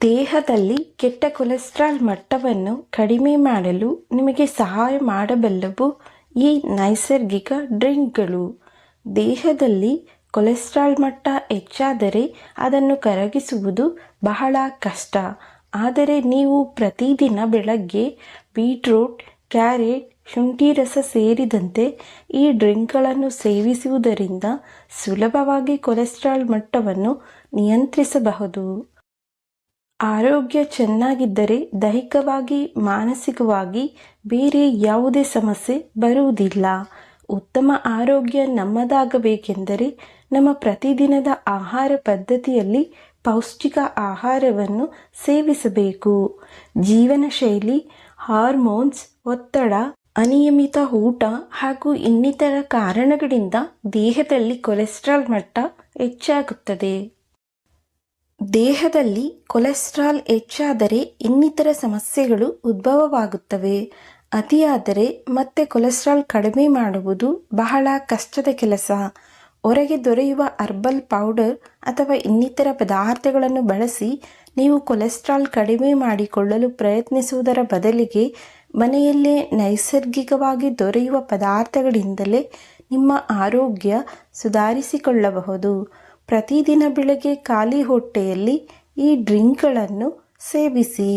ದೇಹದಲ್ಲಿ ಕೆಟ್ಟ ಕೊಲೆಸ್ಟ್ರಾಲ್ ಮಟ್ಟವನ್ನು ಕಡಿಮೆ ಮಾಡಲು ನಿಮಗೆ ಸಹಾಯ ಮಾಡಬಲ್ಲವು ಈ ನೈಸರ್ಗಿಕ ಡ್ರಿಂಕ್ಗಳು. ದೇಹದಲ್ಲಿ ಕೊಲೆಸ್ಟ್ರಾಲ್ ಮಟ್ಟ ಹೆಚ್ಚಾದರೆ ಅದನ್ನು ಕರಗಿಸುವುದು ಬಹಳ ಕಷ್ಟ. ಆದರೆ ನೀವು ಪ್ರತಿದಿನ ಬೆಳಗ್ಗೆ ಬೀಟ್ರೂಟ್, ಕ್ಯಾರೆಟ್, ಶುಂಠಿ ರಸ ಸೇರಿದಂತೆ ಈ ಡ್ರಿಂಕ್ಗಳನ್ನು ಸೇವಿಸುವುದರಿಂದ ಸುಲಭವಾಗಿ ಕೊಲೆಸ್ಟ್ರಾಲ್ ಮಟ್ಟವನ್ನು ನಿಯಂತ್ರಿಸಬಹುದು. ಆರೋಗ್ಯ ಚೆನ್ನಾಗಿದ್ದರೆ ದೈಹಿಕವಾಗಿ, ಮಾನಸಿಕವಾಗಿ ಬೇರೆ ಯಾವುದೇ ಸಮಸ್ಯೆ ಬರುವುದಿಲ್ಲ. ಉತ್ತಮ ಆರೋಗ್ಯ ನಮ್ಮದಾಗಬೇಕೆಂದರೆ ನಮ್ಮ ಪ್ರತಿದಿನದ ಆಹಾರ ಪದ್ಧತಿಯಲ್ಲಿ ಪೌಷ್ಟಿಕ ಆಹಾರವನ್ನು ಸೇವಿಸಬೇಕು. ಜೀವನ ಶೈಲಿ, ಹಾರ್ಮೋನ್ಸ್, ಒತ್ತಡ, ಅನಿಯಮಿತ ಊಟ ಹಾಗೂ ಇನ್ನಿತರ ಕಾರಣಗಳಿಂದ ದೇಹದಲ್ಲಿ ಕೊಲೆಸ್ಟ್ರಾಲ್ ಮಟ್ಟ ಹೆಚ್ಚಾಗುತ್ತದೆ. ದೇಹದಲ್ಲಿ ಕೊಲೆಸ್ಟ್ರಾಲ್ ಹೆಚ್ಚಾದರೆ ಇನ್ನಿತರ ಸಮಸ್ಯೆಗಳು ಉದ್ಭವವಾಗುತ್ತವೆ. ಅತಿಯಾದರೆ ಮತ್ತೆ ಕೊಲೆಸ್ಟ್ರಾಲ್ ಕಡಿಮೆ ಮಾಡುವುದು ಬಹಳ ಕಷ್ಟದ ಕೆಲಸ. ಹೊರಗೆ ದೊರೆಯುವ ಹರ್ಬಲ್ ಪೌಡರ್ ಅಥವಾ ಇನ್ನಿತರ ಪದಾರ್ಥಗಳನ್ನು ಬಳಸಿ ನೀವು ಕೊಲೆಸ್ಟ್ರಾಲ್ ಕಡಿಮೆ ಮಾಡಿಕೊಳ್ಳಲು ಪ್ರಯತ್ನಿಸುವುದರ ಬದಲಿಗೆ ಮನೆಯಲ್ಲೇ ನೈಸರ್ಗಿಕವಾಗಿ ದೊರೆಯುವ ಪದಾರ್ಥಗಳಿಂದಲೇ ನಿಮ್ಮ ಆರೋಗ್ಯ ಸುಧಾರಿಸಿಕೊಳ್ಳಬಹುದು. ಪ್ರತಿದಿನ ಬೆಳಗ್ಗೆ ಖಾಲಿ ಹೊಟ್ಟೆಯಲ್ಲಿ ಈ ಡ್ರಿಂಕ್ಗಳನ್ನು ಸೇವಿಸಿ.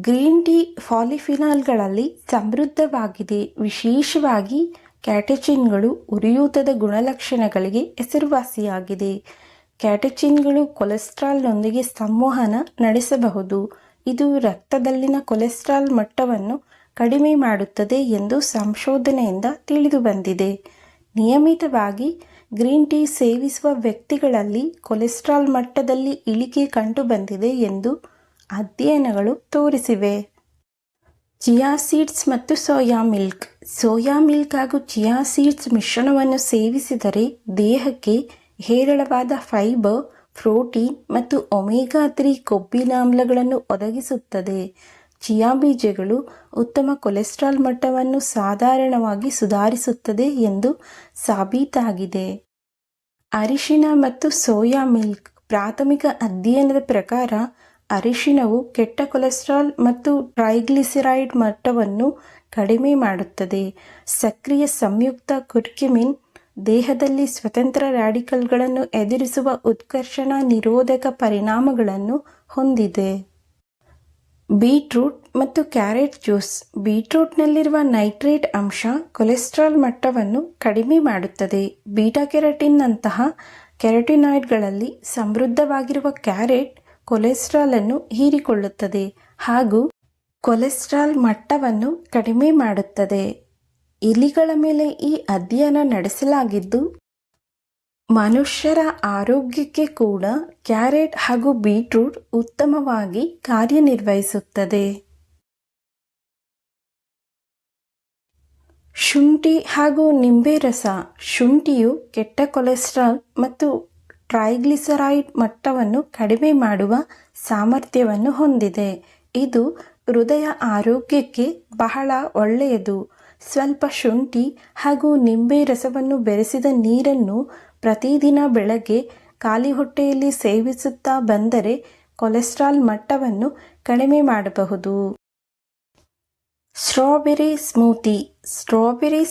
ಗ್ರೀನ್ ಟೀ ಪಾಲಿಫಿನಾಲ್ಗಳಲ್ಲಿ ಸಮೃದ್ಧವಾಗಿದೆ. ವಿಶೇಷವಾಗಿ ಕ್ಯಾಟೆಚಿನ್ಗಳು ಉರಿಯೂತದ ಗುಣಲಕ್ಷಣಗಳಿಗೆ ಹೆಸರುವಾಸಿಯಾಗಿದೆ. ಕ್ಯಾಟೆಚಿನ್ಗಳು ಕೊಲೆಸ್ಟ್ರಾಲ್ನೊಂದಿಗೆ ಸಂವಹನ ನಡೆಸಬಹುದು. ಇದು ರಕ್ತದಲ್ಲಿನ ಕೊಲೆಸ್ಟ್ರಾಲ್ ಮಟ್ಟವನ್ನು ಕಡಿಮೆ ಮಾಡುತ್ತದೆ ಎಂದು ಸಂಶೋಧನೆಯಿಂದ ತಿಳಿದುಬಂದಿದೆ. ನಿಯಮಿತವಾಗಿ ಗ್ರೀನ್ ಟೀ ಸೇವಿಸುವ ವ್ಯಕ್ತಿಗಳಲ್ಲಿ ಕೊಲೆಸ್ಟ್ರಾಲ್ ಮಟ್ಟದಲ್ಲಿ ಇಳಿಕೆ ಕಂಡುಬಂದಿದೆ ಎಂದು ಅಧ್ಯಯನಗಳು ತೋರಿಸಿವೆ. ಚಿಯಾ ಸೀಡ್ಸ್ ಮತ್ತು ಸೋಯಾ ಮಿಲ್ಕ್ ಹಾಗೂ ಚಿಯಾ ಸೀಡ್ಸ್ ಮಿಶ್ರಣವನ್ನು ಸೇವಿಸಿದರೆ ದೇಹಕ್ಕೆ ಹೇರಳವಾದ ಫೈಬರ್, ಪ್ರೋಟೀನ್ ಮತ್ತು ಒಮೆಗಾ 3 ಕೊಬ್ಬಿನಾಮ್ಲಗಳನ್ನು ಒದಗಿಸುತ್ತದೆ. ಚಿಯಾ ಬೀಜಗಳು ಉತ್ತಮ ಕೊಲೆಸ್ಟ್ರಾಲ್ ಮಟ್ಟವನ್ನು ಸಾಧಾರಣವಾಗಿ ಸುಧಾರಿಸುತ್ತದೆ ಎಂದು ಸಾಬೀತಾಗಿದೆ. ಅರಿಶಿನ ಮತ್ತು ಸೋಯಾ ಮಿಲ್ಕ್ ಪ್ರಾಥಮಿಕ ಅಧ್ಯಯನದ ಪ್ರಕಾರ ಅರಿಶಿನವು ಕೆಟ್ಟ ಕೊಲೆಸ್ಟ್ರಾಲ್ ಮತ್ತು ಟ್ರೈಗ್ಲಿಸರೈಡ್ ಮಟ್ಟವನ್ನು ಕಡಿಮೆ ಮಾಡುತ್ತದೆ. ಸಕ್ರಿಯ ಸಂಯುಕ್ತ ಕುರ್ಕ್ಯುಮಿನ್ ದೇಹದಲ್ಲಿ ಸ್ವತಂತ್ರ ರ್ಯಾಡಿಕಲ್ಗಳನ್ನು ಎದುರಿಸುವ ಉತ್ಕರ್ಷಣ ನಿರೋಧಕ ಪರಿಣಾಮಗಳನ್ನು ಹೊಂದಿದೆ. ಬೀಟ್ರೂಟ್ ಮತ್ತು ಕ್ಯಾರೆಟ್ ಜ್ಯೂಸ್. ಬೀಟ್ರೂಟ್ನಲ್ಲಿರುವ ನೈಟ್ರೇಟ್ ಅಂಶ ಕೊಲೆಸ್ಟ್ರಾಲ್ ಮಟ್ಟವನ್ನು ಕಡಿಮೆ ಮಾಡುತ್ತದೆ. ಬೀಟಾ ಕೆರಟಿನ್ನಂತಹ ಕೆರಟಿನಾಯ್ಡ್ಗಳಲ್ಲಿ ಸಮೃದ್ಧವಾಗಿರುವ ಕ್ಯಾರೆಟ್ ಕೊಲೆಸ್ಟ್ರಾಲ್ ಅನ್ನು ಹೀರಿಕೊಳ್ಳುತ್ತದೆ ಹಾಗೂ ಕೊಲೆಸ್ಟ್ರಾಲ್ ಮಟ್ಟವನ್ನು ಕಡಿಮೆ ಮಾಡುತ್ತದೆ. ಇಲಿಗಳ ಮೇಲೆ ಈ ಅಧ್ಯಯನ ನಡೆಸಲಾಗಿದ್ದು ಮನುಷ್ಯರ ಆರೋಗ್ಯಕ್ಕೆ ಕೂಡ ಕ್ಯಾರೆಟ್ ಹಾಗೂ ಬೀಟ್ರೂಟ್ ಉತ್ತಮವಾಗಿ ಕಾರ್ಯನಿರ್ವಹಿಸುತ್ತದೆ. ಶುಂಠಿ ಹಾಗೂ ನಿಂಬೆ ರಸ. ಶುಂಠಿಯು ಕೆಟ್ಟ ಕೊಲೆಸ್ಟ್ರಾಲ್ ಮತ್ತು ಟ್ರೈಗ್ಲಿಸರೈಡ್ ಮಟ್ಟವನ್ನು ಕಡಿಮೆ ಮಾಡುವ ಸಾಮರ್ಥ್ಯವನ್ನು ಹೊಂದಿದೆ. ಇದು ಹೃದಯ ಆರೋಗ್ಯಕ್ಕೆ ಬಹಳ ಒಳ್ಳೆಯದು. ಸ್ವಲ್ಪ ಶುಂಠಿ ಹಾಗೂ ನಿಂಬೆ ರಸವನ್ನು ಬೆರೆಸಿದ ನೀರನ್ನು ಪ್ರತಿದಿನ ಬೆಳಗ್ಗೆ ಖಾಲಿ ಹೊಟ್ಟೆಯಲ್ಲಿ ಸೇವಿಸುತ್ತಾ ಬಂದರೆ ಕೊಲೆಸ್ಟ್ರಾಲ್ ಮಟ್ಟವನ್ನು ಕಡಿಮೆ ಮಾಡಬಹುದು. ಸ್ಟ್ರಾಬೆರಿ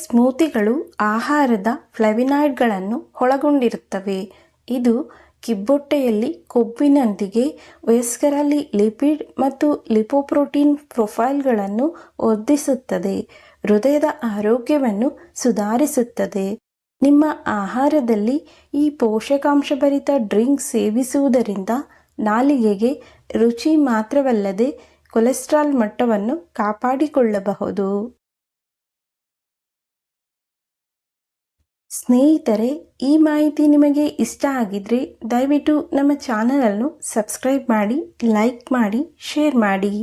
ಸ್ಮೂತಿಗಳು ಆಹಾರದ ಫ್ಲೇವನಾಯ್ಡ್ಗಳನ್ನು ಒಳಗೊಂಡಿರುತ್ತವೆ. ಇದು ಕಿಬ್ಬೊಟ್ಟೆಯಲ್ಲಿ ಕೊಬ್ಬಿನೊಂದಿಗೆ ವಯಸ್ಕರಲ್ಲಿ ಲಿಪಿಡ್ ಮತ್ತು ಲಿಪೋಪ್ರೋಟೀನ್ ಪ್ರೊಫೈಲ್ಗಳನ್ನು ವರ್ಧಿಸುತ್ತದೆ. ಹೃದಯದ ಆರೋಗ್ಯವನ್ನು ಸುಧಾರಿಸುತ್ತದೆ. ನಿಮ್ಮ ಆಹಾರದಲ್ಲಿ ಈ ಪೋಷಕಾಂಶಭರಿತ ಡ್ರಿಂಕ್ ಸೇವಿಸುವುದರಿಂದ ನಾಲಿಗೆಗೆ ರುಚಿ ಮಾತ್ರವಲ್ಲದೆ ಕೊಲೆಸ್ಟ್ರಾಲ್ ಮಟ್ಟವನ್ನು ಕಾಪಾಡಿಕೊಳ್ಳಬಹುದು. ಸ್ನೇಹಿತರೆ, ಈ ಮಾಹಿತಿ ನಿಮಗೆ ಇಷ್ಟ ಆಗಿದ್ರೆ ದಯವಿಟ್ಟು ನಮ್ಮ ಚಾನಲನ್ನು ಸಬ್ಸ್ಕ್ರೈಬ್ ಮಾಡಿ, ಲೈಕ್ ಮಾಡಿ, ಶೇರ್ ಮಾಡಿ.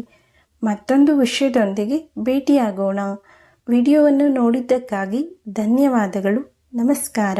ಮತ್ತೊಂದು ವಿಷಯದೊಂದಿಗೆ ಭೇಟಿಯಾಗೋಣ. ವಿಡಿಯೋವನ್ನು ನೋಡಿದ್ದಕ್ಕಾಗಿ ಧನ್ಯವಾದಗಳು. ನಮಸ್ಕಾರ.